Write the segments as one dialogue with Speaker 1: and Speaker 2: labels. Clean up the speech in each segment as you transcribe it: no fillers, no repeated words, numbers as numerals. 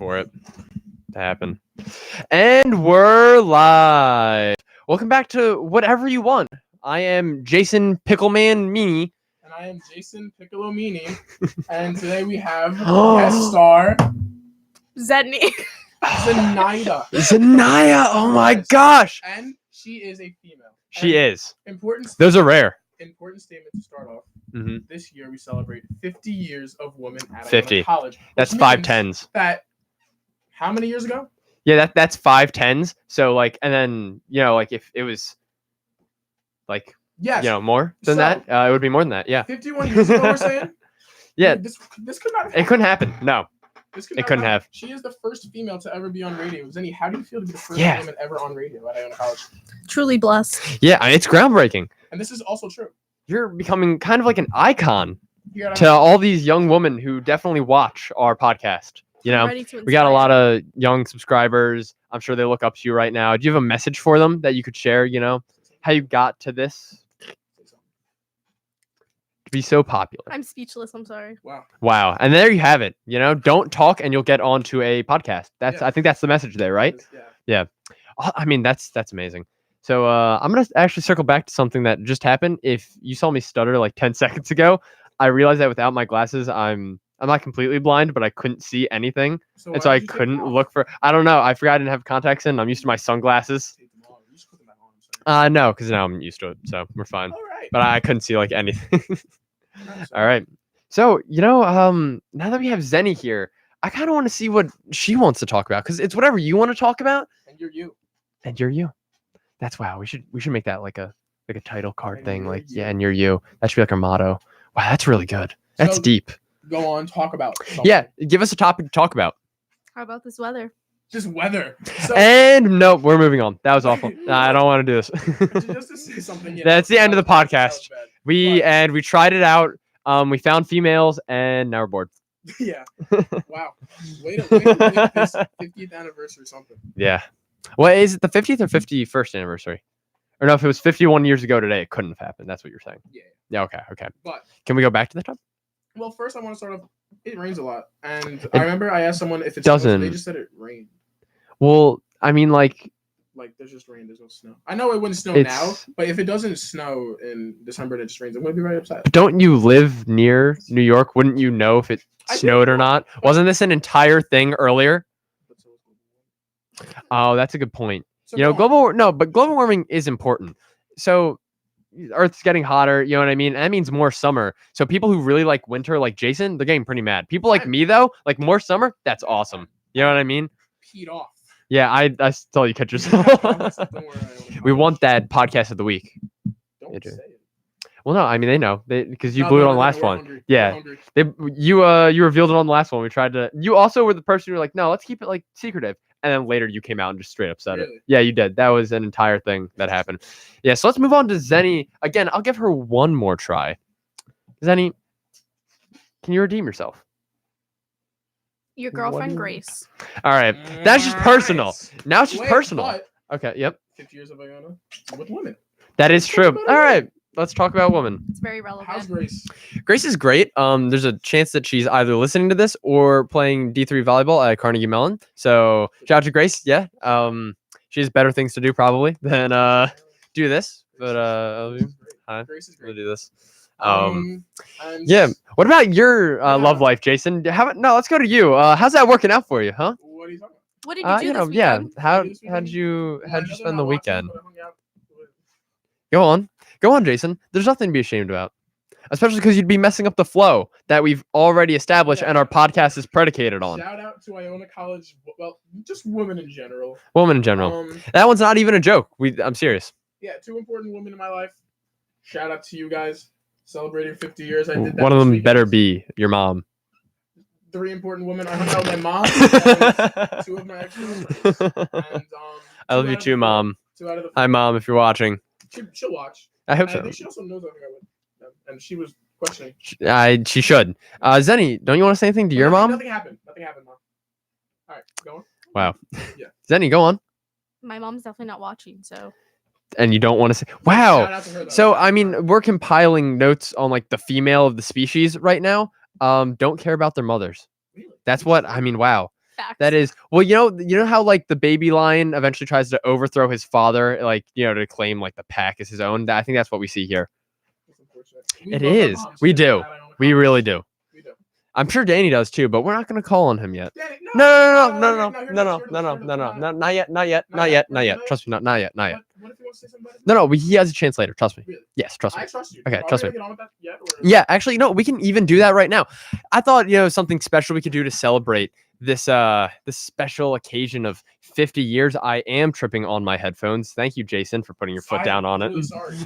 Speaker 1: for it to happen. And we're live. Welcome back to Whatever You Want. I am Jason Pickleman Meany.
Speaker 2: And I am Jason Piccolomini. And today we have guest star
Speaker 3: Zetni.
Speaker 2: Zenaida.
Speaker 1: Zanaya, oh my
Speaker 2: Yes.
Speaker 1: gosh.
Speaker 2: And she is a female.
Speaker 1: She is.
Speaker 2: Important
Speaker 1: Those are rare.
Speaker 2: Important statement to start off.
Speaker 1: Mm-hmm.
Speaker 2: This year we celebrate 50 years of women at
Speaker 1: 50.
Speaker 2: Iona College.
Speaker 1: That's
Speaker 2: which
Speaker 1: 5
Speaker 2: means
Speaker 1: tens.
Speaker 2: That how many years ago?
Speaker 1: Yeah, that's 5 tens. So like, and then like if it was like
Speaker 2: Yes.
Speaker 1: more than
Speaker 2: So-
Speaker 1: that, it would be more than that. Yeah.
Speaker 2: 51 years ago, we're saying?
Speaker 1: Yeah.
Speaker 2: This could not have
Speaker 1: It couldn't happen. No.
Speaker 2: This could
Speaker 1: it
Speaker 2: not
Speaker 1: couldn't
Speaker 2: happen.
Speaker 1: have.
Speaker 2: She is the first female to ever be on radio. Zenny, how do you feel to be the first
Speaker 1: Yeah.
Speaker 2: woman ever on radio at Iona College?
Speaker 3: Truly blessed.
Speaker 1: Yeah, it's groundbreaking.
Speaker 2: And this is also true.
Speaker 1: You're becoming kind of like an icon
Speaker 2: Here at
Speaker 1: to all these young women who definitely watch our podcast.
Speaker 3: Ready to
Speaker 1: We got a
Speaker 3: inspire.
Speaker 1: lot of young subscribers. I'm sure they look up to you right now. Do you have a message for them that you could share? How you got to this to be so popular.
Speaker 3: I'm speechless. I'm sorry.
Speaker 2: Wow.
Speaker 1: Wow. And there you have it. Don't talk and you'll get onto a podcast.
Speaker 2: Yeah.
Speaker 1: I think that's the message there, right?
Speaker 2: Yeah.
Speaker 1: I mean, that's amazing. So I'm gonna actually circle back to something that just happened. If you saw me stutter like 10 seconds ago, I realized that without my glasses, I'm not completely blind, but I couldn't see anything, and so
Speaker 2: why
Speaker 1: I
Speaker 2: did you take them
Speaker 1: couldn't
Speaker 2: off?
Speaker 1: look for. I don't know. I forgot I didn't have contacts in. I'm used to my sunglasses.
Speaker 2: Take them off. You just put them back on, I'm sorry.
Speaker 1: No, because now I'm used to it, so we're fine.
Speaker 2: All right.
Speaker 1: But I couldn't see like anything.
Speaker 2: I'm sorry.
Speaker 1: All right. So now that we have Zenny here, I kind of want to see what she wants to talk about because it's whatever you want to talk about,
Speaker 2: And you're you.
Speaker 1: and you're you. That's wow. We should make that like a title card
Speaker 2: And
Speaker 1: thing.
Speaker 2: you're
Speaker 1: Like,
Speaker 2: you.
Speaker 1: yeah, and you're you. That should be like our motto. Wow, that's really good. That's
Speaker 2: So,
Speaker 1: deep.
Speaker 2: Go on, talk about something.
Speaker 1: Yeah, give us a topic to talk about.
Speaker 3: How about this weather?
Speaker 2: Just weather. So
Speaker 1: And nope, we're moving on. That was awful. Nah, I don't want to do this.
Speaker 2: just to say something.
Speaker 1: That's the end of the
Speaker 2: that was
Speaker 1: podcast.
Speaker 2: bad.
Speaker 1: we tried it out. We found females, and now we're bored.
Speaker 2: Yeah. Wow. Wait to make this 50th anniversary or something.
Speaker 1: Yeah. What is it? The 50th or 51st anniversary? Or no, if it was 51 years ago today, it couldn't have happened. That's what you're saying.
Speaker 2: Yeah.
Speaker 1: Yeah. Okay. Okay.
Speaker 2: But
Speaker 1: Can we go back to the top?
Speaker 2: well, first I want to start off. It rains a lot, and
Speaker 1: It
Speaker 2: I remember I asked someone if it
Speaker 1: doesn't.
Speaker 2: They just said it rained.
Speaker 1: Well, I mean, like
Speaker 2: Like there's just rain. There's no snow. I know it wouldn't snow now,
Speaker 1: It's-
Speaker 2: but if it doesn't snow in December and it just rains, I'm gonna be very upset.
Speaker 1: don't you live near New York? Wouldn't you know if it
Speaker 2: I do.
Speaker 1: snowed or not? Wasn't this an entire thing earlier?
Speaker 2: But so is global warming.
Speaker 1: Oh, that's a good point.
Speaker 2: So go on.
Speaker 1: But global warming is important. So Earth's getting hotter, you know what I mean? And that means more summer. So people who really like winter, like Jason, they're getting pretty mad. People like
Speaker 2: I'm-
Speaker 1: me though, like more summer, that's awesome. You know what I mean?
Speaker 2: Peed off.
Speaker 1: Yeah, I still you catch yourself.
Speaker 2: Don't worry, I
Speaker 1: We want that podcast of the week.
Speaker 2: Don't
Speaker 1: Yeah, dude.
Speaker 2: say it.
Speaker 1: Well, no, I mean they know because you
Speaker 2: No,
Speaker 1: blew
Speaker 2: no,
Speaker 1: it
Speaker 2: no,
Speaker 1: on the
Speaker 2: no,
Speaker 1: last
Speaker 2: we're
Speaker 1: one.
Speaker 2: hungry.
Speaker 1: Yeah.
Speaker 2: We're hungry.
Speaker 1: You revealed it on the last one. We tried to. You also were the person who were like, no, let's keep it like secretive. And then later you came out and just straight up said it.
Speaker 2: Really?
Speaker 1: Yeah, you did. That was an entire thing that happened. Yeah, so let's move on to Zenny. Again, I'll give her one more try. Zenny, can you redeem yourself?
Speaker 3: Your girlfriend
Speaker 1: What?
Speaker 3: Grace.
Speaker 1: All right. That's just personal.
Speaker 2: Nice.
Speaker 1: Now it's just
Speaker 2: Wait,
Speaker 1: personal.
Speaker 2: but
Speaker 1: Okay, yep.
Speaker 2: 50 years of Iona with women.
Speaker 1: That is
Speaker 2: Let's
Speaker 1: true.
Speaker 2: talk about
Speaker 1: All
Speaker 2: it.
Speaker 1: right. Let's talk about women.
Speaker 3: It's very relevant.
Speaker 2: How's Grace?
Speaker 1: Grace is great. There's a chance that she's either listening to this or playing D3 volleyball at Carnegie Mellon. So shout out to Grace. Yeah. She has better things to do probably than do this. But hi.
Speaker 2: Grace is
Speaker 1: we'll
Speaker 2: great.
Speaker 1: do this.
Speaker 2: And
Speaker 1: Yeah. What about your love life, Jason? No, let's go to you. How's that working out for you, huh?
Speaker 2: What are you talking about?
Speaker 3: What did you do this
Speaker 1: Yeah.
Speaker 3: weekend?
Speaker 1: How
Speaker 2: this
Speaker 1: how'd
Speaker 2: weekend?
Speaker 1: you
Speaker 2: Well,
Speaker 1: how'd
Speaker 2: I
Speaker 1: you
Speaker 2: know
Speaker 1: spend
Speaker 2: they're
Speaker 1: the
Speaker 2: not watching,
Speaker 1: weekend?
Speaker 2: but I hung out with-
Speaker 1: Go on, Jason. There's nothing to be ashamed about. Especially because you'd be messing up the flow that we've already established and our podcast is predicated on.
Speaker 2: Shout out to Iona College. Well, just women in general.
Speaker 1: Women in general. That one's not even a joke. I'm serious.
Speaker 2: Yeah, 2 important women in my life. Shout out to you guys. Celebrating 50 years. I did that
Speaker 1: One of
Speaker 2: this
Speaker 1: them
Speaker 2: weekend.
Speaker 1: better be your mom.
Speaker 2: 3 important women. I hung out with my mom. And 2 of my ex-girlfriends. And,
Speaker 1: I love you too, Mom.
Speaker 2: 2 out of the
Speaker 1: Hi, Mom, if you're watching.
Speaker 2: She'll watch.
Speaker 1: I hope
Speaker 2: And I
Speaker 1: so.
Speaker 2: think she also knows I hung out with them. And she was questioning.
Speaker 1: She should. Zenny, don't you want to say anything to your mom?
Speaker 2: Nothing happened. Nothing happened, Mom. All right, go on.
Speaker 1: Wow.
Speaker 2: Yeah.
Speaker 1: Zenny, go on.
Speaker 3: My mom's definitely not watching, so
Speaker 1: And you don't want to say, wow.
Speaker 2: Shout out to her, though.
Speaker 1: So, I mean, we're compiling notes on like the female of the species right now. Don't care about their mothers.
Speaker 2: Really?
Speaker 1: That's what I mean. Wow.
Speaker 3: Facts.
Speaker 1: That is well, you know how like the baby lion eventually tries to overthrow his father, like to claim like the pack as his own. I think that's what we see here.
Speaker 2: That's unfortunate. We
Speaker 1: It
Speaker 2: love our
Speaker 1: is.
Speaker 2: moms,
Speaker 1: We
Speaker 2: too.
Speaker 1: do.
Speaker 2: That I don't
Speaker 1: We
Speaker 2: comment.
Speaker 1: really do.
Speaker 2: We do.
Speaker 1: I'm sure Danny does too, but we're not gonna call on him yet.
Speaker 2: Danny,
Speaker 1: No, not yet. Trust me, not yet.
Speaker 2: What if he wants to say something about it?
Speaker 1: No, he has a chance later. Trust me.
Speaker 2: Really?
Speaker 1: Yes, trust me.
Speaker 2: I trust you.
Speaker 1: Okay,
Speaker 2: Are we
Speaker 1: trust
Speaker 2: gonna
Speaker 1: me.
Speaker 2: get on with that yet, or-
Speaker 1: Yeah, actually, no, we can even do that right now. I thought, something special we could do to celebrate this special occasion of 50 years. I am tripping on my headphones. Thank you, Jason, for putting your foot down on it.
Speaker 2: Really sorry.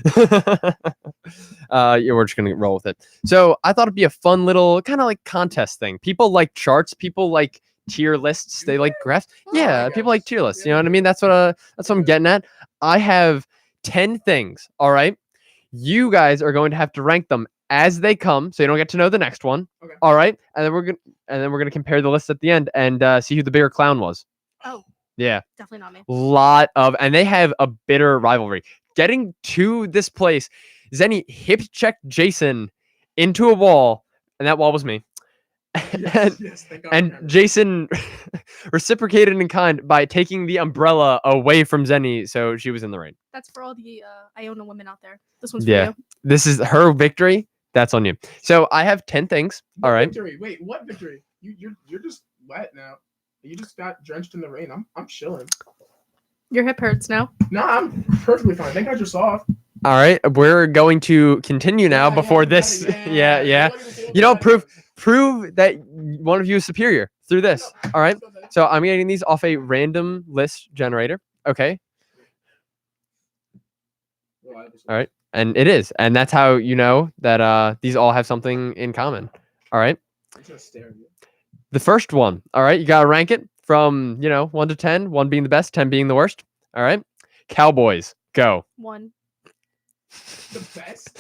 Speaker 1: Yeah, we're just gonna roll with it. So I thought it'd be a fun little kind of like contest thing. People like charts. People like tier lists.
Speaker 2: Do
Speaker 1: They like
Speaker 2: they?
Speaker 1: graphs.
Speaker 3: Oh,
Speaker 1: Yeah,
Speaker 2: I
Speaker 1: people like
Speaker 2: guess.
Speaker 1: tier lists.
Speaker 2: Yeah,
Speaker 1: You know what I
Speaker 2: they
Speaker 1: mean?
Speaker 2: do.
Speaker 1: That's what I'm getting at. I have 10 things. All right. You guys are going to have to rank them as they come, so you don't get to know the next one.
Speaker 2: Okay.
Speaker 1: All right, and then we're gonna compare the list at the end and see who the bigger clown was.
Speaker 3: Oh,
Speaker 1: Yeah,
Speaker 3: definitely not me.
Speaker 1: and they have a bitter rivalry. Getting to this place, Zenny hip checked Jason into a wall, and that wall was me.
Speaker 2: Yes, yes, thank God for
Speaker 1: And
Speaker 2: cameras.
Speaker 1: Jason reciprocated in kind by taking the umbrella away from Zenny, so she was in the rain.
Speaker 3: That's for all the Iona women out there. This one's
Speaker 1: Yeah.
Speaker 3: for you.
Speaker 1: This is her victory. That's on you. So I have 10 things.
Speaker 2: What
Speaker 1: All right.
Speaker 2: Victory? Wait, what victory? You're just wet now. You just got drenched in the rain. I'm chilling.
Speaker 3: Your hip hurts now.
Speaker 2: No, I'm perfectly fine. Thank God you're soft.
Speaker 1: All right. We're going to continue now
Speaker 2: Yeah,
Speaker 1: before
Speaker 2: you got
Speaker 1: this.
Speaker 2: it,
Speaker 1: Yeah.
Speaker 2: What do say
Speaker 1: You know,
Speaker 2: about that?
Speaker 1: Prove that one of you is superior through this.
Speaker 2: No,
Speaker 1: All right.
Speaker 2: so that-
Speaker 1: So I'm getting these off a random list generator. Okay.
Speaker 2: Well, I just-
Speaker 1: All right. And it is. And that's how you know that these all have something in common. All right.
Speaker 2: I'm just gonna stare at you.
Speaker 1: The first one. All right. You got to rank it from, 1 to 10, 1 being the best, 10 being the worst. All right. Cowboys. Go.
Speaker 3: 1.
Speaker 2: The best?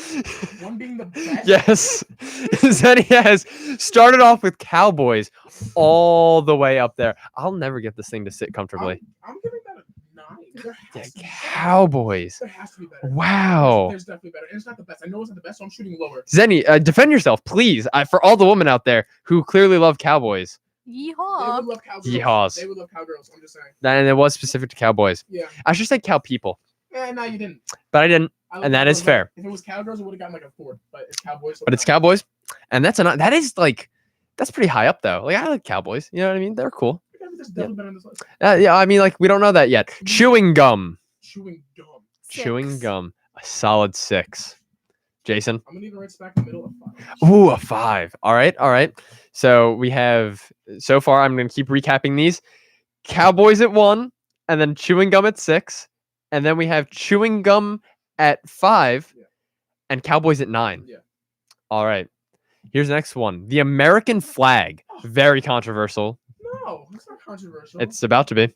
Speaker 2: One being the best?
Speaker 1: Yes. Zenny has started off with Cowboys all the way up there. I'll never get this thing to sit comfortably.
Speaker 2: I'm giving that a 9. There
Speaker 1: Yeah,
Speaker 2: has to be better.
Speaker 1: Cowboys.
Speaker 2: There has to be better.
Speaker 1: Wow.
Speaker 2: There's definitely better. And it's not the best. I know it's not the best, so I'm shooting lower.
Speaker 1: Zenny, defend yourself, please. For all the women out there who clearly love Cowboys.
Speaker 2: They
Speaker 3: Yeehaw.
Speaker 2: would love cowgirls.
Speaker 1: Yeehaws.
Speaker 2: They would love cowgirls. I'm just saying.
Speaker 1: And it was specific to Cowboys.
Speaker 2: Yeah.
Speaker 1: I should say cow people,
Speaker 2: No, you didn't.
Speaker 1: but I didn't.
Speaker 2: I love
Speaker 1: And that is
Speaker 2: cowgirls,
Speaker 1: fair.
Speaker 2: If it was cowgirls, it would have gotten like a 4. But it's cowboys. so
Speaker 1: But it's
Speaker 2: nine.
Speaker 1: Cowboys. And that is like, that's pretty high up though. Like I like Cowboys. You know what I mean? They're cool.
Speaker 2: Yeah, but there's definitely better on this list.
Speaker 1: Yeah, I mean, like we don't know that yet. Chewing gum.
Speaker 2: Chewing gum.
Speaker 1: Chewing
Speaker 3: 6.
Speaker 1: gum. A solid 6. Jason.
Speaker 2: I'm gonna even right smack in the middle of 5.
Speaker 1: Ooh, a 5. All right. So we have so far. I'm gonna keep recapping these. Cowboys at 1, and then chewing gum at 6, and then we have chewing gum at 5,
Speaker 2: Yeah.
Speaker 1: and Cowboys at 9.
Speaker 2: Yeah.
Speaker 1: All right. Here's the next one. The American flag. Very controversial.
Speaker 2: No, it's not controversial.
Speaker 1: It's about to be,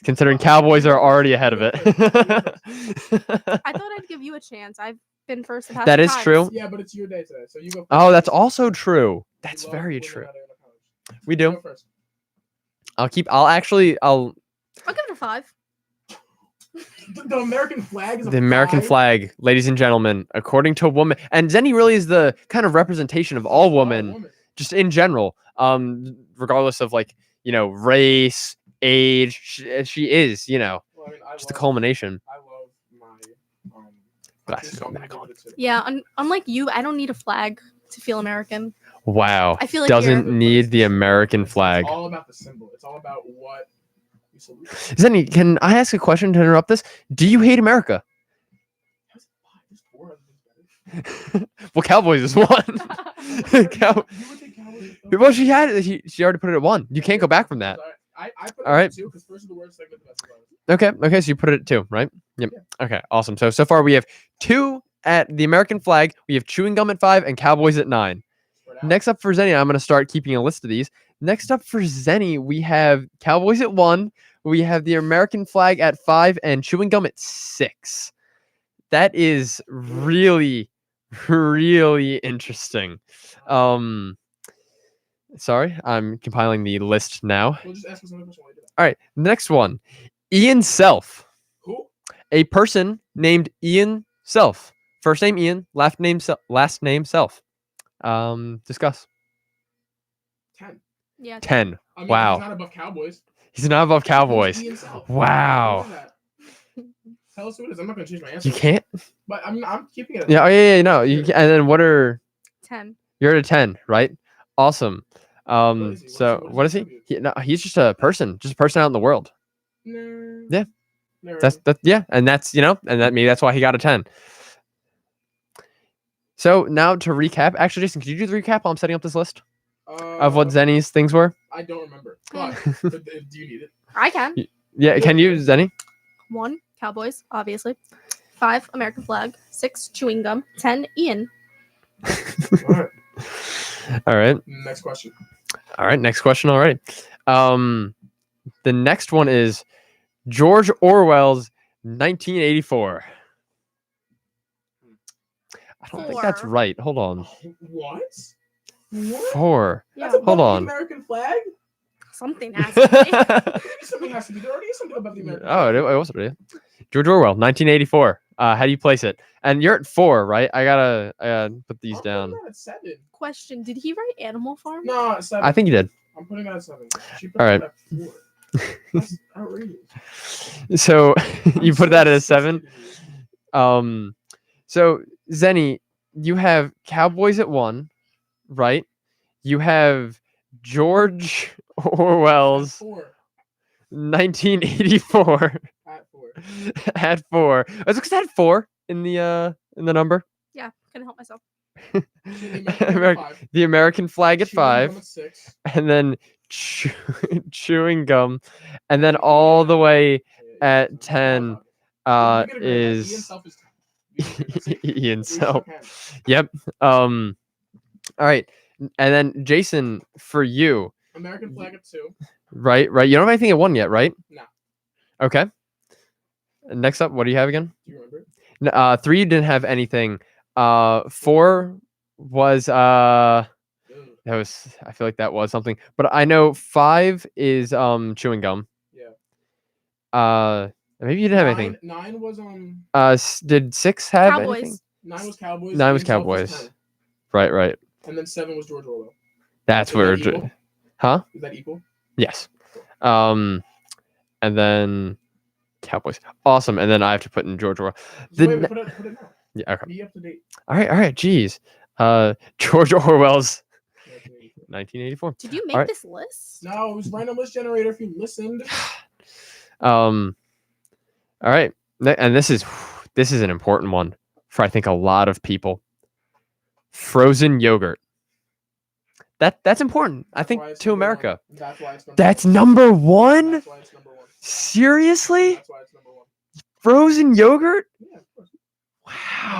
Speaker 1: considering Cowboys are already ahead of it.
Speaker 3: I thought I'd give you a chance. I've been first the past
Speaker 1: That
Speaker 3: few
Speaker 1: is
Speaker 3: times.
Speaker 1: true.
Speaker 2: Yeah, but it's your day today, so you go.
Speaker 1: Oh, that's
Speaker 2: first.
Speaker 1: also true.
Speaker 2: You
Speaker 1: That's
Speaker 2: love
Speaker 1: very
Speaker 2: women
Speaker 1: true.
Speaker 2: out of college.
Speaker 1: We
Speaker 2: You
Speaker 1: do.
Speaker 2: go first.
Speaker 3: I'll give it a 5.
Speaker 2: The American flag is a
Speaker 1: The American
Speaker 2: 5?
Speaker 1: flag, ladies and gentlemen, according to a woman, and Zenny really is the kind of representation of all
Speaker 2: Oh,
Speaker 1: women, just in general, regardless of race, age. She is,
Speaker 2: Well, I mean,
Speaker 1: just the culmination.
Speaker 2: I love my
Speaker 1: Glasses
Speaker 2: country, so
Speaker 1: go
Speaker 2: I'm gonna
Speaker 1: back
Speaker 2: give
Speaker 1: on.
Speaker 2: it a 2.
Speaker 3: Yeah, unlike you, I don't need a flag to feel American.
Speaker 1: Wow,
Speaker 3: I feel like
Speaker 1: doesn't
Speaker 3: you're-
Speaker 1: need the American
Speaker 2: It's
Speaker 1: flag.
Speaker 2: all about the symbol. It's all about what you salute.
Speaker 1: Zenny, can I ask a question to interrupt this? Do you hate America?
Speaker 2: There's 5, there's 4 other things better.
Speaker 1: Well, Cowboys is one. Cow-
Speaker 2: You would take Cowboys over?
Speaker 1: well, she already put it at 1. You can't go back from that.
Speaker 2: I put it
Speaker 1: All right.
Speaker 2: at 2 because first is the worst, second is the best.
Speaker 1: Okay, so you put it at 2, right? Yep. Okay, awesome. So far we have 2 at the American flag, we have chewing gum at 5, and Cowboys at 9.
Speaker 2: Spread out.
Speaker 1: Next up for Zenny, I'm going to start keeping a list of these. Next up for Zenny, we have Cowboys at 1, we have the American flag at 5, and chewing gum at 6. That is really, really interesting. Sorry, I'm compiling the list now.
Speaker 2: We'll just ask us another question while you do that.
Speaker 1: All right, next one. Ian Self.
Speaker 2: Who?
Speaker 1: A person named Ian Self. First name Ian, last name Self. Discuss.
Speaker 2: 10.
Speaker 3: Yeah.
Speaker 1: 10.
Speaker 2: I mean,
Speaker 1: Wow.
Speaker 2: he's not above Cowboys.
Speaker 1: He's not above Cowboys.
Speaker 2: He himself.
Speaker 1: Wow.
Speaker 2: Look at that. Tell us who it is. I'm not gonna change my answer.
Speaker 1: You can't.
Speaker 2: But I'm keeping it. At
Speaker 1: Yeah. Oh
Speaker 2: 10.
Speaker 1: yeah. No. You. And then what are
Speaker 3: 10.
Speaker 1: you're at a 10, right? Awesome.
Speaker 2: is he?
Speaker 1: So
Speaker 2: What
Speaker 1: what
Speaker 2: is
Speaker 1: is
Speaker 2: he
Speaker 1: he? No, he's just a person out in the world.
Speaker 2: No.
Speaker 1: Yeah.
Speaker 2: Never
Speaker 1: That's yeah, and that's and maybe that's why he got a 10. So now to recap, actually, Jason, could you do the recap while I'm setting up this list of what Zenny's things were?
Speaker 2: I don't remember.
Speaker 3: Hmm.
Speaker 2: But do you need it?
Speaker 3: I can.
Speaker 1: Yeah, can you, Zenny?
Speaker 3: 1. Cowboys, obviously. 5. American flag. 6. Chewing gum. 10. Ian.
Speaker 2: All right.
Speaker 1: All right.
Speaker 2: Next question.
Speaker 1: All right. Next question. All right. The next one is George Orwell's 1984. I don't think that's
Speaker 3: 4.
Speaker 1: right. Hold on.
Speaker 2: What? What?
Speaker 1: 4.
Speaker 3: Yeah.
Speaker 2: That's above
Speaker 1: Hold
Speaker 2: the
Speaker 1: on.
Speaker 2: American flag?
Speaker 3: Something has to be.
Speaker 2: Maybe something has to be. There already is something above the American
Speaker 1: Oh,
Speaker 2: flag.
Speaker 1: it was already. George Orwell, 1984. How do you place it? And you're at 4, right? I gotta put these
Speaker 2: I'm
Speaker 1: down.
Speaker 2: putting that at 7.
Speaker 3: Question. Did he write Animal Farm?
Speaker 2: No, at 7.
Speaker 1: I think you did.
Speaker 2: I'm putting that at 7. She put
Speaker 1: All
Speaker 2: that
Speaker 1: right.
Speaker 2: at 4. That's outrageous.
Speaker 1: So you
Speaker 2: I'm
Speaker 1: put
Speaker 2: so
Speaker 1: that at a 7.
Speaker 2: frustrated.
Speaker 1: So Zenny, you have Cowboys at 1, right? You have George
Speaker 2: At
Speaker 1: Orwell's
Speaker 2: 4.
Speaker 1: 1984
Speaker 2: At 4.
Speaker 1: at 4. Was it because I had 4 in the number?
Speaker 3: Yeah. Couldn't help myself.
Speaker 1: The American flag at
Speaker 2: Chewing gum
Speaker 1: 5,
Speaker 2: at 6.
Speaker 1: and then chewing gum, and then all the way at 10 is
Speaker 2: Ian Self is 10.
Speaker 1: Ian
Speaker 2: We
Speaker 1: Self.
Speaker 2: shook hands.
Speaker 1: Yep. All right. And then Jason, for you,
Speaker 2: American flag at 2.
Speaker 1: right? You don't have anything at 1 yet, right?
Speaker 2: No.
Speaker 1: Okay. Next up, what do you have again?
Speaker 2: Do you remember?
Speaker 1: 3 you didn't have anything. 4 was
Speaker 2: Ugh.
Speaker 1: that was, I feel like that was something. But I know 5 is chewing gum.
Speaker 2: Yeah.
Speaker 1: Maybe you didn't have anything.
Speaker 2: 9 was
Speaker 1: Did 6 have
Speaker 3: Cowboys.
Speaker 1: anything?
Speaker 2: 9 was Cowboys.
Speaker 1: 9 was
Speaker 2: Ian Self
Speaker 1: Cowboys.
Speaker 2: 10.
Speaker 1: Right.
Speaker 2: And then 7 was George Orwell.
Speaker 1: That's
Speaker 2: Is
Speaker 1: where
Speaker 2: that equal?
Speaker 1: huh?
Speaker 2: Is that equal?
Speaker 1: Yes. And then Cowboys. Awesome. And then I have to put in George Orwell. The
Speaker 2: Wait,
Speaker 1: ne-
Speaker 2: put it now.
Speaker 1: Yeah, okay.
Speaker 2: Be up to date.
Speaker 1: All right. Jeez. George Orwell's 1984.
Speaker 3: Did you make
Speaker 1: Alright.
Speaker 3: this list?
Speaker 2: No, it was random list generator if you listened.
Speaker 1: All right. And this is an important one for I think a lot of people. Frozen yogurt. That's important. I
Speaker 2: That's
Speaker 1: think
Speaker 2: why it's
Speaker 1: to
Speaker 2: number one.
Speaker 1: America.
Speaker 2: That's why it's number
Speaker 1: That's
Speaker 2: one.
Speaker 1: number 1?
Speaker 2: That's why it's number 1.
Speaker 1: Seriously?
Speaker 2: That's why it's number 1.
Speaker 1: Frozen yogurt?
Speaker 2: Yeah, of course. Why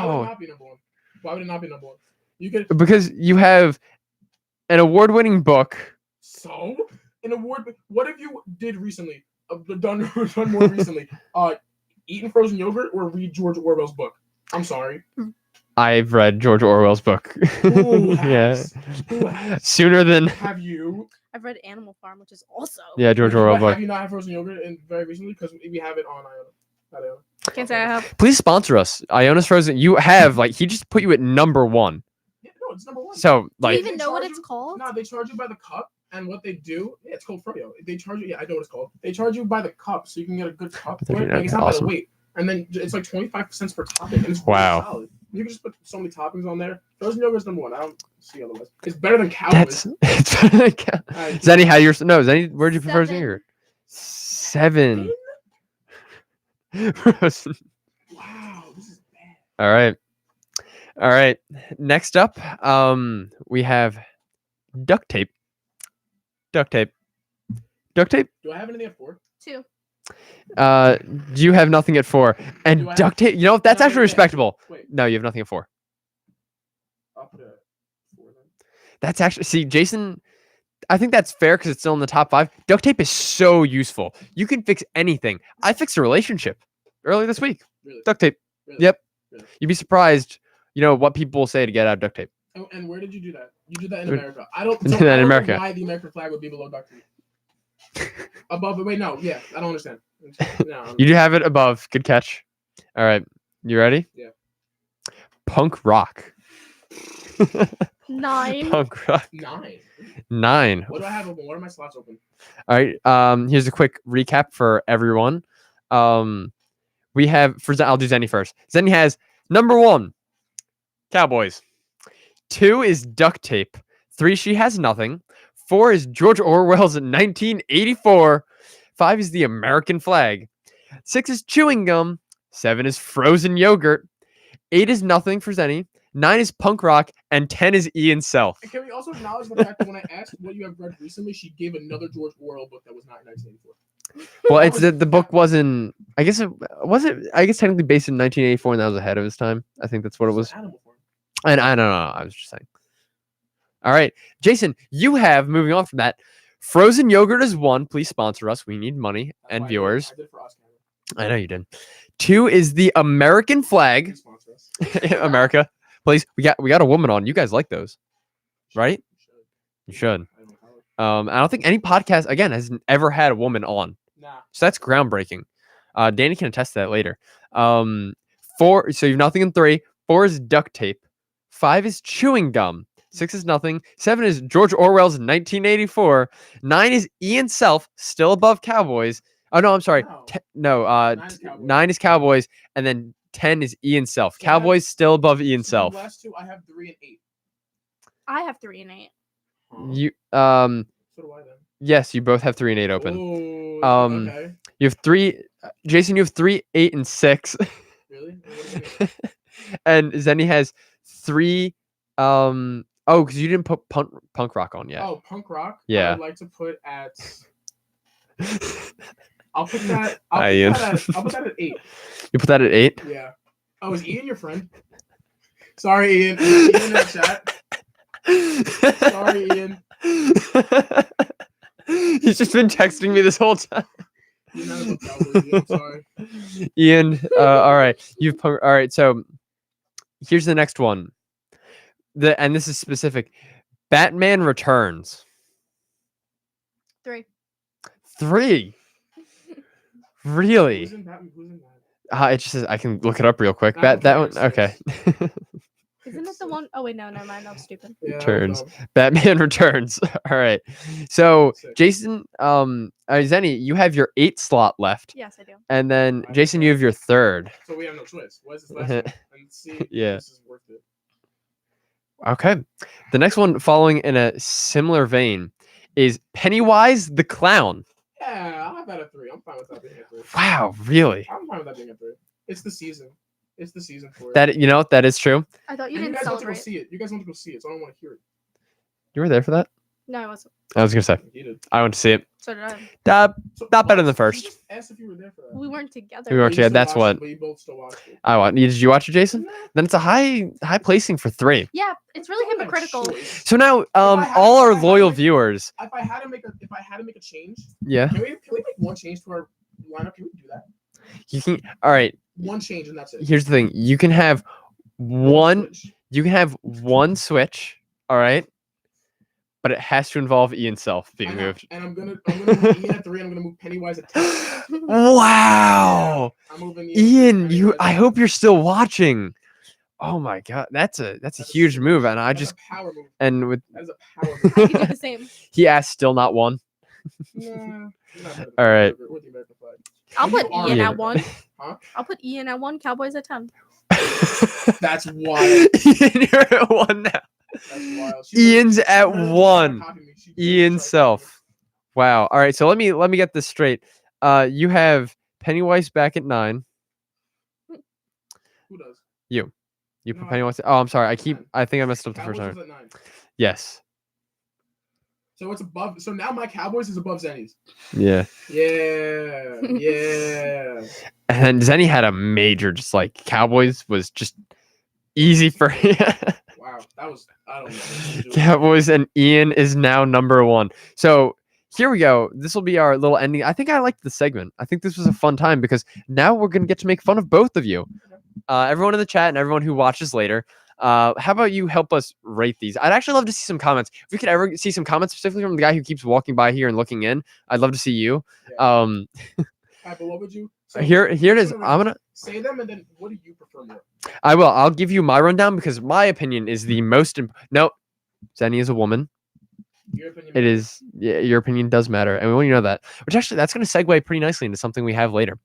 Speaker 2: would it
Speaker 1: Wow.
Speaker 2: not be number 1? Why would it not be number 1? You could
Speaker 1: Because you have an award-winning book.
Speaker 2: so an award. What have you did recently? Done more recently? Eaten frozen yogurt or read George Orwell's book? I'm sorry.
Speaker 1: I've read George Orwell's book.
Speaker 2: Who
Speaker 1: Yeah.
Speaker 2: has? Who has?
Speaker 1: Sooner than
Speaker 2: Have you?
Speaker 3: I've read Animal Farm, which is also.
Speaker 1: yeah, George
Speaker 2: But
Speaker 1: Orwell book.
Speaker 2: Have you not had frozen yogurt very recently? Because we have it on Iona.
Speaker 3: Can't say I have.
Speaker 1: Please sponsor us. Iona's Frozen. You have he just put you at number 1.
Speaker 2: Yeah, no, it's number 1.
Speaker 1: So
Speaker 3: Do you
Speaker 1: like
Speaker 3: even know what
Speaker 2: charge
Speaker 3: it's
Speaker 2: you-
Speaker 3: called?
Speaker 2: No, they charge you by the cup, and what they do, yeah, it's called Froyo. They charge you, yeah, I know what it's called. They charge you by the cup, so you can get a good cup.
Speaker 1: They're
Speaker 2: For it.
Speaker 1: doing
Speaker 2: Like, it's
Speaker 1: that.
Speaker 2: not by
Speaker 1: Awesome.
Speaker 2: the weight, and then it's like 25 cents per topping, and it's
Speaker 1: Wow.
Speaker 2: really solid. You can just put so many toppings on there. Frozen yogurt is number 1. I don't see otherwise. It's better than Cowboys.
Speaker 1: that's it's better than Zenny, how you're no Zenny, where'd you put Frozen
Speaker 3: 7.
Speaker 1: yogurt? 7. Frozen.
Speaker 2: Wow, this is bad.
Speaker 1: All right. Next up, we have duct tape. Duct tape.
Speaker 2: Do I have anything at 4?
Speaker 3: 2.
Speaker 1: Do you have nothing at 4? And
Speaker 2: Do I have-
Speaker 1: duct tape. You know, that's
Speaker 2: No,
Speaker 1: actually
Speaker 2: yeah.
Speaker 1: respectable.
Speaker 2: Wait,
Speaker 1: No, you have nothing at 4.
Speaker 2: I'll put it at 4 then.
Speaker 1: That's actually see, Jason. I think that's fair because it's still in the top 5. Duct tape is so useful. You can fix anything. I fixed a relationship earlier this week.
Speaker 2: Really?
Speaker 1: Duct tape.
Speaker 2: Really?
Speaker 1: Yep.
Speaker 2: Really?
Speaker 1: You'd be surprised. You know what people will say to get out of duct tape.
Speaker 2: Oh, and where did you do that? You did that in
Speaker 1: Uh,
Speaker 2: America. I don't.
Speaker 1: did
Speaker 2: So
Speaker 1: that in
Speaker 2: I don't
Speaker 1: America.
Speaker 2: know why the American flag would be below duct tape. Above it. Wait, no. Yeah, I don't understand. No.
Speaker 1: You do have it above. Good catch. All right. You ready?
Speaker 2: Yeah.
Speaker 1: Punk rock.
Speaker 3: 9.
Speaker 1: Punk rock.
Speaker 2: 9.
Speaker 1: 9.
Speaker 2: What do I have open? What are my slots open?
Speaker 1: All right. Here's a quick recap for everyone. We have I'll do Zenny first. Zenny has number 1, Cowboys. 2 is duct tape. 3, she has nothing. 4 is George Orwell's 1984. 5 is the American flag. 6 is chewing gum. 7 is frozen yogurt. 8 is nothing for Zenny. 9 is punk rock, and 10 is Ian Self.
Speaker 2: And can we also acknowledge the fact that when I asked what you have read recently, she gave another George Orwell book that was not in 1984.
Speaker 1: Well, it's the book wasn't. I guess it wasn't. I guess technically based in 1984, and that was ahead of his time. I think that's what it was.
Speaker 2: Animal Farm.
Speaker 1: And I don't know. I was just saying. All right, Jason, you have moving on from that. Frozen yogurt is 1. Please sponsor us. We need money
Speaker 2: That's
Speaker 1: and
Speaker 2: why
Speaker 1: viewers.
Speaker 2: I did it for Oscar.
Speaker 1: I know you did. 2 is the American flag.
Speaker 2: Please sponsor us.
Speaker 1: America, please. We got a woman on. You guys like those, right? You should.
Speaker 2: I don't know how.
Speaker 1: I don't think any podcast again has ever had a woman on.
Speaker 2: Nah.
Speaker 1: So that's groundbreaking. Danny can attest to that later. 4. So you've nothing in 3. 4 is duct tape. 5 is chewing gum. 6 is nothing. 7 is George Orwell's 1984. 9 is Ian Self, still above Cowboys. Oh no, I'm sorry.
Speaker 2: No. 9 is Cowboys.
Speaker 1: 9 is Cowboys, and then 10 is Ian Self.
Speaker 2: So I have-
Speaker 1: Cowboys still above Ian
Speaker 2: So
Speaker 1: Self.
Speaker 2: The last 2, I have 3 and 8.
Speaker 3: I have 3 and 8.
Speaker 2: Huh.
Speaker 1: You
Speaker 2: So do I then.
Speaker 1: yes, you both have 3 and 8 open.
Speaker 2: Ooh,
Speaker 1: Okay.
Speaker 2: okay.
Speaker 1: You have 3. Jason, you have 3, 8, and 6.
Speaker 2: Really? And what do you mean?
Speaker 1: And Zenny has 3. Oh, because you didn't put punk rock on yet.
Speaker 2: Oh, punk rock.
Speaker 1: Yeah.
Speaker 2: I would like to put at. I'll put that.
Speaker 1: Hi, Ian.
Speaker 2: I'll put that at 8.
Speaker 1: You put that at 8.
Speaker 2: Yeah. Oh, is Ian your friend? Sorry, Ian. Is Ian in that chat? Sorry, Ian.
Speaker 1: He's just been texting me this whole time.
Speaker 2: You're not about Cowboys, Ian. I'm sorry.
Speaker 1: Ian, all right. All right. So here's the next one. And this is specific. Batman Returns.
Speaker 3: 3.
Speaker 1: 3. Really?
Speaker 2: Who's in Batman? Who's in that?
Speaker 1: It just says I can look it up real quick.
Speaker 2: I don't
Speaker 1: That
Speaker 2: care,
Speaker 1: one.
Speaker 2: it
Speaker 1: Okay.
Speaker 3: Isn't it the one oh wait, no, never mind. That was stupid.
Speaker 2: Yeah, that was
Speaker 1: Returns.
Speaker 2: dumb.
Speaker 1: Batman Returns. All right. So
Speaker 2: Sick.
Speaker 1: Jason, Zenny, you have your 8 slot left,
Speaker 3: Yes, I do.
Speaker 1: and then
Speaker 2: I
Speaker 1: Jason, you have your 3rd.
Speaker 2: So we have no choice. What is this last one? And see if
Speaker 1: Yeah.
Speaker 2: this is worth it.
Speaker 1: Okay. The next one, following in a similar vein, is Pennywise the Clown.
Speaker 2: Yeah, I'll have that at 3. I'm fine with that being at 3.
Speaker 1: Wow, really?
Speaker 2: I'm fine with that being at 3. It's the season. It's the season for it.
Speaker 1: That is true.
Speaker 3: I thought you
Speaker 2: And
Speaker 3: didn't
Speaker 2: guys want to go
Speaker 3: celebrate.
Speaker 2: see it. You guys want to go see it, so I don't want to hear it.
Speaker 1: You were there for that?
Speaker 3: No, I wasn't.
Speaker 1: I was gonna say
Speaker 2: You did.
Speaker 1: I went to see it.
Speaker 3: So did I.
Speaker 2: So,
Speaker 1: Not better than the
Speaker 2: you
Speaker 1: first.
Speaker 2: just asked if you were there for that.
Speaker 3: We weren't together.
Speaker 1: We weren't
Speaker 2: You
Speaker 1: together.
Speaker 2: still
Speaker 1: That's
Speaker 2: watched
Speaker 1: what
Speaker 2: it, but you both still watched it.
Speaker 1: I want. Did you watch it, Jason? Then it's a high placing for 3.
Speaker 3: Yeah, it's really
Speaker 2: Don't have
Speaker 3: hypocritical.
Speaker 2: choice.
Speaker 1: So now,
Speaker 2: I had-
Speaker 1: all our
Speaker 2: if I had
Speaker 1: loyal
Speaker 2: like-
Speaker 1: viewers,
Speaker 2: If I had to make a change,
Speaker 1: yeah,
Speaker 2: can we make one change to our lineup? Can we do that?
Speaker 1: you can. All right.
Speaker 2: One change and that's it.
Speaker 1: Here's the thing: you can have one.
Speaker 2: Switch.
Speaker 1: You can have one switch. All right. But it has to involve Ian Self
Speaker 2: I
Speaker 1: being
Speaker 2: know,
Speaker 1: moved.
Speaker 2: and I'm gonna move Ian at 3. And I'm gonna move Pennywise at 10.
Speaker 1: Wow.
Speaker 2: I'm moving
Speaker 1: Ian,
Speaker 2: Pennywise
Speaker 1: I
Speaker 2: at
Speaker 1: hope you're still watching. Oh my god, that's a
Speaker 2: That's a
Speaker 1: huge
Speaker 2: sick
Speaker 1: move, and I
Speaker 2: That's
Speaker 1: just
Speaker 2: a power move.
Speaker 1: and with
Speaker 2: That is a power move.
Speaker 3: I could do the same.
Speaker 1: he asked still not one.
Speaker 2: Nah, you're not better than
Speaker 1: All right.
Speaker 2: Or the American flag.
Speaker 3: I'll
Speaker 2: You
Speaker 3: put
Speaker 2: are
Speaker 3: Ian
Speaker 1: Yeah.
Speaker 3: at 1.
Speaker 2: Huh?
Speaker 3: I'll put Ian at 1. Cowboys at 10.
Speaker 2: That's wild.
Speaker 1: Ian, you're at 1 now.
Speaker 2: That's wild. She
Speaker 1: Ian's
Speaker 2: really-
Speaker 1: at
Speaker 2: she really
Speaker 1: 1.
Speaker 2: tried to copy me. She really
Speaker 1: Ian
Speaker 2: tried to
Speaker 1: Self. Wow. All right, so let me get this straight. You have Pennywise back at 9.
Speaker 2: copy me. Who does?
Speaker 1: You
Speaker 2: No,
Speaker 1: put
Speaker 2: I-
Speaker 1: Pennywise. Oh, I'm sorry.
Speaker 2: 9.
Speaker 1: I think I messed up the first
Speaker 2: Cowboys
Speaker 1: time.
Speaker 2: is at 9.
Speaker 1: Yes.
Speaker 2: So it's above. So now my Cowboys is above Zenny's.
Speaker 1: Yeah.
Speaker 2: Yeah. Yeah.
Speaker 1: And Zenny had a major, just like Cowboys was just easy for
Speaker 2: Wow. That was. I don't know.
Speaker 1: Cowboys, and Ian is now number 1. So here we go. This will be our little ending. I think I liked the segment. I think this was a fun time because now we're gonna get to make fun of both of you. Everyone in the chat and everyone who watches later. How about you help us rate these? I'd actually love to see some comments. If we could ever see some comments specifically from the guy who keeps walking by here and looking in, I'd love to see you.
Speaker 2: All right, but what would you? So
Speaker 1: Here it is.
Speaker 2: so
Speaker 1: I'm gonna.
Speaker 2: say them, and then what do you prefer more?
Speaker 1: I will. I'll give you my rundown because my opinion is the most. No, Zenny is a woman.
Speaker 2: Your opinion
Speaker 1: It
Speaker 2: matters.
Speaker 1: is. Yeah, your opinion does matter, and we want you to know that. Which actually, that's going to segue pretty nicely into something we have later.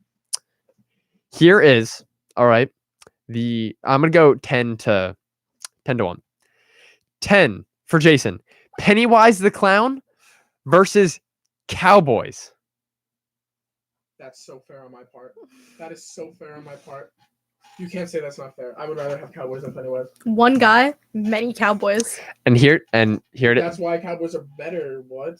Speaker 1: Here is all right. I'm going to go 10 to 1. 10 for Jason. Pennywise the Clown versus Cowboys.
Speaker 2: That's so fair on my part. That is so fair on my part. You can't say that's not fair. I would rather have Cowboys than Pennywise.
Speaker 3: One guy, many Cowboys.
Speaker 1: And here it is.
Speaker 2: That's why Cowboys are better. What?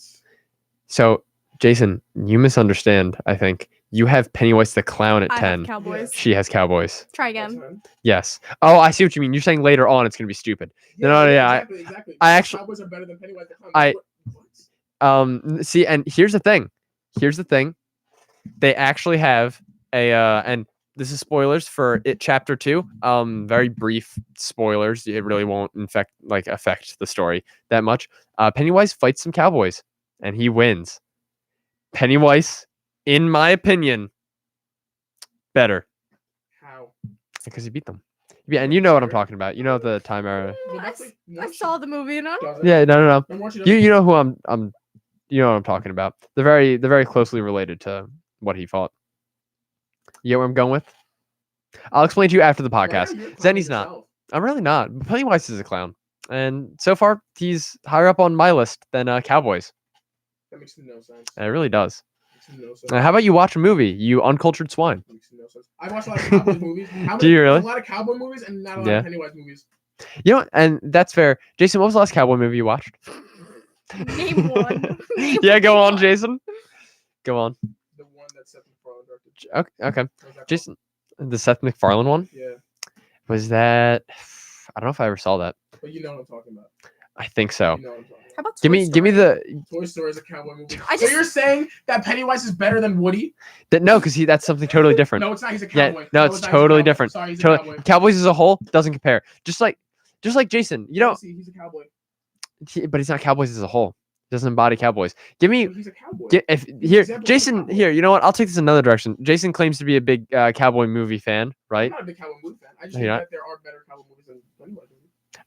Speaker 1: So, Jason, you misunderstand, I think. You have Pennywise the Clown at
Speaker 3: I
Speaker 1: 10.
Speaker 3: have Cowboys.
Speaker 1: She has Cowboys.
Speaker 3: Try
Speaker 2: That's
Speaker 3: again.
Speaker 2: fine.
Speaker 1: Yes. Oh, I see what you mean. You're saying later on it's going to be stupid. No, yeah,
Speaker 2: exactly.
Speaker 1: I actually-
Speaker 2: Cowboys are better than Pennywise the Clown.
Speaker 1: I-
Speaker 2: What?
Speaker 1: See, and here's the thing. They actually have and this is spoilers for It Chapter 2. Very brief spoilers. It really won't affect the story that much. Pennywise fights some cowboys and he wins. Pennywise, in my opinion, better
Speaker 2: How?
Speaker 1: because he beat them. Yeah, and you know what I'm talking about. You know the time era.
Speaker 2: Well,
Speaker 3: I,
Speaker 2: that's
Speaker 3: s-
Speaker 2: like
Speaker 3: I
Speaker 2: once
Speaker 3: saw
Speaker 2: she
Speaker 3: the movie, you know?
Speaker 2: does it.
Speaker 1: Yeah, no.
Speaker 2: Then once she does
Speaker 1: You
Speaker 2: it,
Speaker 1: you know who I'm you know what I'm talking about. They're very closely related to what he fought. You know where I'm going with? I'll explain to you after the
Speaker 2: why
Speaker 1: podcast.
Speaker 2: are you clowning
Speaker 1: Zenny's not.
Speaker 2: yourself?
Speaker 1: I'm really not. But Pennywise is a clown, and so far he's higher up on my list than Cowboys.
Speaker 2: That makes no sense.
Speaker 1: And it really does.
Speaker 2: Makes no sense.
Speaker 1: How about you watch a movie, you uncultured swine?
Speaker 2: Makes no sense. I watch a lot of cowboy movies.
Speaker 1: Do you really?
Speaker 2: A lot of cowboy movies and not a lot
Speaker 1: Yeah.
Speaker 2: of Pennywise movies.
Speaker 1: You know, what? And that's fair. Jason, what was the last cowboy movie you watched?
Speaker 3: Name one. Name
Speaker 1: Yeah, go on,
Speaker 3: one.
Speaker 1: Jason. Go on.
Speaker 2: The one that Seth MacFarlane directed.
Speaker 1: Okay.
Speaker 2: What was that
Speaker 1: Jason, the Seth MacFarlane one,
Speaker 2: called? Yeah,
Speaker 1: was that? I don't know if I ever saw that.
Speaker 2: but you know what I'm talking about.
Speaker 1: I think so.
Speaker 2: You know what I'm talking about.
Speaker 3: How about
Speaker 1: Give
Speaker 3: Toy
Speaker 1: me
Speaker 3: Story?
Speaker 1: the
Speaker 2: Toy Story is a cowboy movie.
Speaker 3: I
Speaker 2: So
Speaker 3: just-
Speaker 2: you're saying that Pennywise is better than Woody?
Speaker 1: no, because that's something totally different.
Speaker 2: No, it's not. He's a
Speaker 1: Yeah,
Speaker 2: cowboy.
Speaker 1: no, it's
Speaker 2: not, he's a
Speaker 1: totally
Speaker 2: cowboy.
Speaker 1: different.
Speaker 2: Sorry, he's a
Speaker 1: Totally-
Speaker 2: cowboy.
Speaker 1: Cowboys as a whole doesn't compare. Just like Jason, you know,
Speaker 2: See, he's a cowboy.
Speaker 1: but he's not Cowboys as a whole. He doesn't embody Cowboys. Give me
Speaker 2: But he's a cowboy.
Speaker 1: if
Speaker 2: an
Speaker 1: here,
Speaker 2: example of a
Speaker 1: Jason.
Speaker 2: cowboy.
Speaker 1: Here, you know what? I'll take this another direction. Jason claims to be a big cowboy movie fan,
Speaker 2: I'm
Speaker 1: right?
Speaker 2: not a big cowboy movie fan. I just
Speaker 1: No,
Speaker 2: think
Speaker 1: you're
Speaker 2: that there are better cowboy movies than Pennywise movies.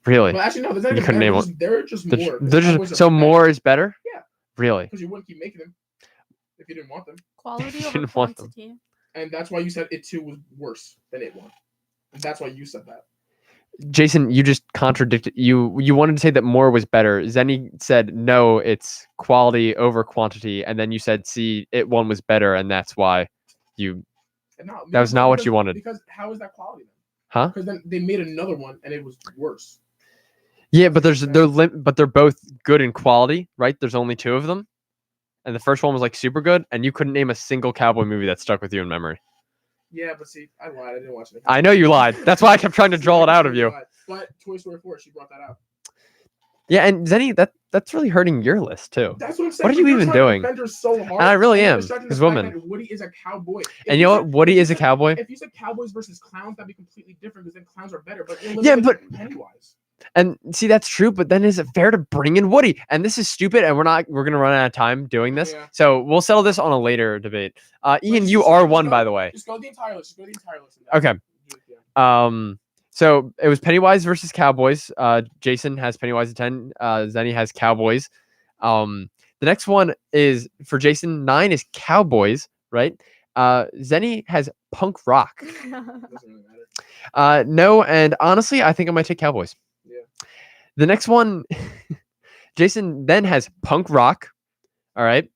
Speaker 1: Really?
Speaker 2: Well, actually, no. There's not
Speaker 1: You
Speaker 2: even
Speaker 1: couldn't
Speaker 2: better.
Speaker 1: name
Speaker 2: They're just
Speaker 1: They're
Speaker 2: more.
Speaker 1: ju- they're just- so more is better.
Speaker 2: Yeah.
Speaker 1: Really?
Speaker 2: Because you wouldn't keep making them if you didn't want them.
Speaker 3: Quality
Speaker 1: You
Speaker 3: over
Speaker 1: didn't want them.
Speaker 3: quantity.
Speaker 2: And that's why you said It 2 was worse than It 1. And that's why you said that.
Speaker 1: Jason, you just contradicted. You wanted to say that more was better. Zenny said no, it's quality over quantity, and then you said see, It one was better, and that's why you.
Speaker 2: And no,
Speaker 1: That was not what you wanted.
Speaker 2: Because how is that quality then?
Speaker 1: Huh?
Speaker 2: Because then they made another one and it was worse.
Speaker 1: Yeah, but they're both good in quality, right? There's only 2 of them, and the first one was like super good, and you couldn't name a single cowboy movie that stuck with you in memory.
Speaker 2: Yeah, but see, I lied. I didn't watch it.
Speaker 1: I know you lied. That's why I kept trying to draw it out of you.
Speaker 2: But Toy Story 4, she brought that out.
Speaker 1: Yeah, and Zenny, that's really hurting your list too.
Speaker 2: That's what I'm saying.
Speaker 1: What are
Speaker 2: but
Speaker 1: you
Speaker 2: you're
Speaker 1: even
Speaker 2: trying to
Speaker 1: doing?
Speaker 2: defend her so hard,
Speaker 1: And I really
Speaker 2: you're
Speaker 1: am,
Speaker 2: distracting
Speaker 1: as
Speaker 2: the fact
Speaker 1: woman.
Speaker 2: that Woody is a cowboy. If
Speaker 1: And
Speaker 2: you
Speaker 1: you know
Speaker 2: said-
Speaker 1: what? Woody
Speaker 2: if you
Speaker 1: is a
Speaker 2: said-
Speaker 1: cowboy.
Speaker 2: If you said cowboys versus clowns, that'd be completely different because then clowns are better. But you're
Speaker 1: Yeah,
Speaker 2: limited to Pennywise.
Speaker 1: And see, that's true, but then is it fair to bring in Woody? And this is stupid, and we're gonna run out of time doing this.
Speaker 2: Yeah.
Speaker 1: So we'll settle this on a later debate. Ian,
Speaker 2: just-
Speaker 1: you
Speaker 2: just
Speaker 1: are
Speaker 2: go-
Speaker 1: one,
Speaker 2: just
Speaker 1: by
Speaker 2: go-
Speaker 1: the way.
Speaker 2: Just go the entire list. Just go the entire list.
Speaker 1: Okay.
Speaker 2: Yeah.
Speaker 1: So it was Pennywise versus Cowboys. Jason has Pennywise at 10. Zenny has Cowboys. The next one is for Jason. 9 is Cowboys, right? Zenny has punk rock.
Speaker 2: Doesn't really matter.
Speaker 1: No, and honestly, I think I might take Cowboys.
Speaker 2: Yeah.
Speaker 1: The next one, Jason then has punk rock. All right,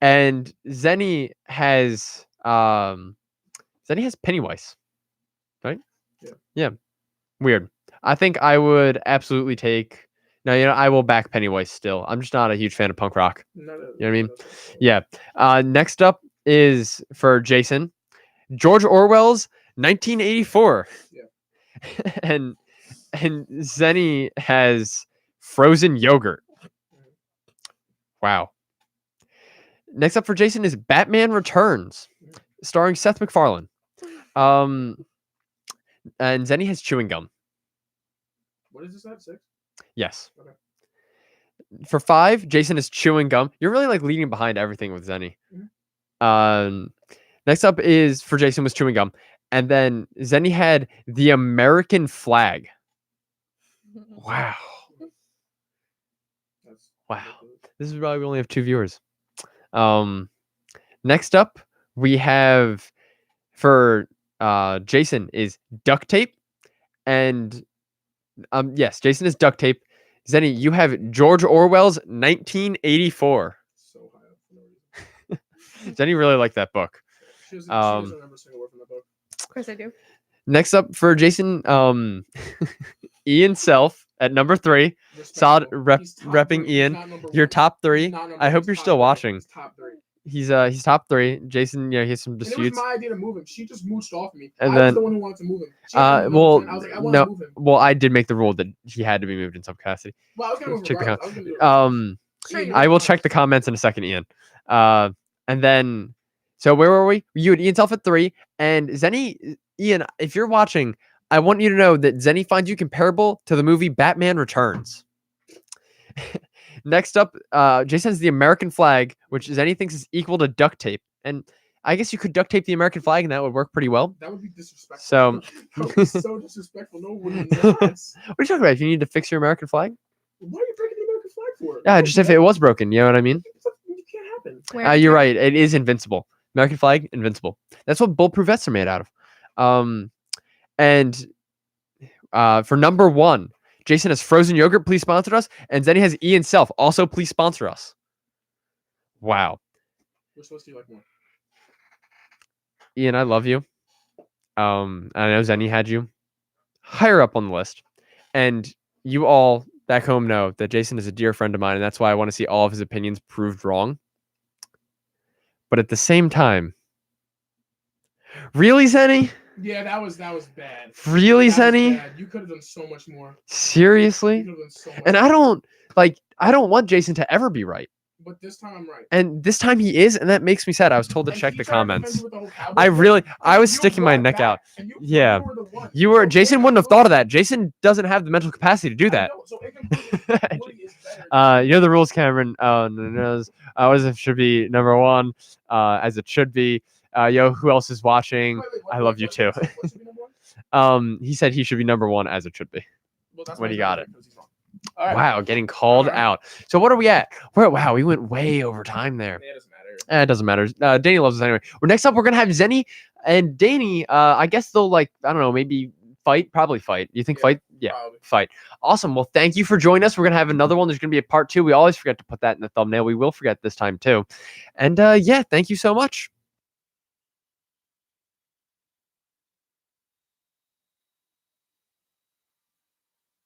Speaker 1: and Zenny has Pennywise. Right?
Speaker 2: Yeah.
Speaker 1: Weird. I think I would absolutely take. No, I will back Pennywise still. I'm just not a huge fan of punk rock.
Speaker 2: No,
Speaker 1: know what I mean?
Speaker 2: that's-
Speaker 1: Yeah. Next up is for Jason, George Orwell's 1984.
Speaker 2: Yeah.
Speaker 1: and Zenny has frozen yogurt. Wow. Next up for Jason is Batman Returns, starring Seth MacFarlane. And Zenny has chewing gum.
Speaker 2: What is this at? 6?
Speaker 1: Yes.
Speaker 2: Okay.
Speaker 1: For 5, Jason is chewing gum. You're really like leading behind everything with Zenny. Next up is for Jason was chewing gum. And then Zenny had the American flag. Wow. Wow. This is probably we only have 2 viewers. Next up we have for Jason is duct tape, and yes, Jason is duct tape. Zenny, you have George Orwell's 1984.
Speaker 2: So high up for no reason.
Speaker 1: Zenny really liked that book.
Speaker 2: She doesn't remember a single word from the book.
Speaker 3: Of course I do.
Speaker 1: Next up for Jason, Ian Self at number 3. Solid
Speaker 2: Respectable. He's top
Speaker 1: repping
Speaker 2: 3. He's
Speaker 1: Ian.
Speaker 2: not number
Speaker 1: Your
Speaker 2: one.
Speaker 1: top
Speaker 2: He's
Speaker 1: 3.
Speaker 2: not number
Speaker 1: I
Speaker 2: one.
Speaker 1: hope
Speaker 2: He's
Speaker 1: you're
Speaker 2: top
Speaker 1: still
Speaker 2: 3.
Speaker 1: watching.
Speaker 2: He's top 3.
Speaker 1: He's top 3. Jason, he has some
Speaker 2: And it was
Speaker 1: disputes.
Speaker 2: my idea to move him. She just mooched off me.
Speaker 1: And
Speaker 2: I
Speaker 1: then-
Speaker 2: was the one who wanted to move him. She had to move
Speaker 1: well,
Speaker 2: him, and I was like, I want
Speaker 1: no.
Speaker 2: to move him.
Speaker 1: Well, I did make the rule that he had to be moved in some capacity.
Speaker 2: Well, I was gonna move him.
Speaker 1: Check the
Speaker 2: regardless. I was gonna do it.
Speaker 3: Sure you
Speaker 1: I will
Speaker 3: will.
Speaker 1: check the comments in a second, Ian. And then, so where were we? You had Ian Self at 3, and Zenny, Ian, if you're watching, I want you to know that Zenny finds you comparable to the movie Batman Returns. Next up, Jason has the American flag, which Zenny thinks is equal to duct tape, and I guess you could duct tape the American flag, and that would work pretty well.
Speaker 2: That would be disrespectful.
Speaker 1: So,
Speaker 2: that would be so disrespectful. No one knows.
Speaker 1: what are you talking about? If you need to fix your American flag,
Speaker 2: Why are you breaking the American flag for?
Speaker 1: yeah, just if it was broken, you know what I mean?
Speaker 2: It can't happen.
Speaker 3: Where
Speaker 1: You're right. It is invincible. American flag, invincible. That's what bulletproof vests are made out of. And for number 1, Jason has frozen yogurt. Please sponsor us. And Zenny has Ian Self. Also, please sponsor us. Wow.
Speaker 2: Which list do you like more?
Speaker 1: Ian, I love you. I know Zenny had you higher up on the list. And you all back home know that Jason is a dear friend of mine. And that's why I want to see all of his opinions proved wrong. But at the same time, really, Zenny?
Speaker 2: Yeah, that was bad.
Speaker 1: Really,
Speaker 2: That was
Speaker 1: Zenny?
Speaker 2: bad. You could have done so much more. You
Speaker 1: Seriously?
Speaker 2: could have done so much.
Speaker 1: And I don't want Jason to ever be right.
Speaker 2: But this time I'm right.
Speaker 1: And this time he is, and that makes me sad. I was told to
Speaker 2: And
Speaker 1: check
Speaker 2: he
Speaker 1: the
Speaker 2: tried to defend
Speaker 1: comments.
Speaker 2: you with the whole Cowboys
Speaker 1: I
Speaker 2: thing,
Speaker 1: really,
Speaker 2: and
Speaker 1: I was
Speaker 2: you
Speaker 1: sticking my
Speaker 2: brought
Speaker 1: neck out.
Speaker 2: back, and
Speaker 1: Yeah.
Speaker 2: were the one.
Speaker 1: You were,
Speaker 2: So
Speaker 1: Jason
Speaker 2: it
Speaker 1: wouldn't have
Speaker 2: completely-
Speaker 1: thought of that. Jason doesn't have the mental capacity to do
Speaker 2: I
Speaker 1: that.
Speaker 2: know, so it completely is better.
Speaker 1: You know the rules, Cameron. What if it should be number 1, as it should be. Who else is watching?
Speaker 2: Wait,
Speaker 1: I love you too.
Speaker 2: what should be number one?
Speaker 1: He said he should be number 1 as it should be.
Speaker 2: Well, that's
Speaker 1: When
Speaker 2: why
Speaker 1: he
Speaker 2: he's
Speaker 1: got
Speaker 2: not
Speaker 1: it.
Speaker 2: because he's wrong. All right.
Speaker 1: Wow, getting called
Speaker 2: Alright.
Speaker 1: out. So what are we at? Wow, we went way over time there.
Speaker 2: Yeah, it doesn't matter.
Speaker 1: It doesn't matter. Danny loves us anyway. Well, next up, we're gonna have Zenny and Danny. I guess they'll I don't know, maybe fight. Probably fight. You think
Speaker 2: Yeah,
Speaker 1: fight? Yeah,
Speaker 2: Probably.
Speaker 1: fight. Awesome. Well, thank you for joining us. We're gonna have another one. There's gonna be a part 2. We always forget to put that in the thumbnail. We will forget this time too. And yeah, thank you so much.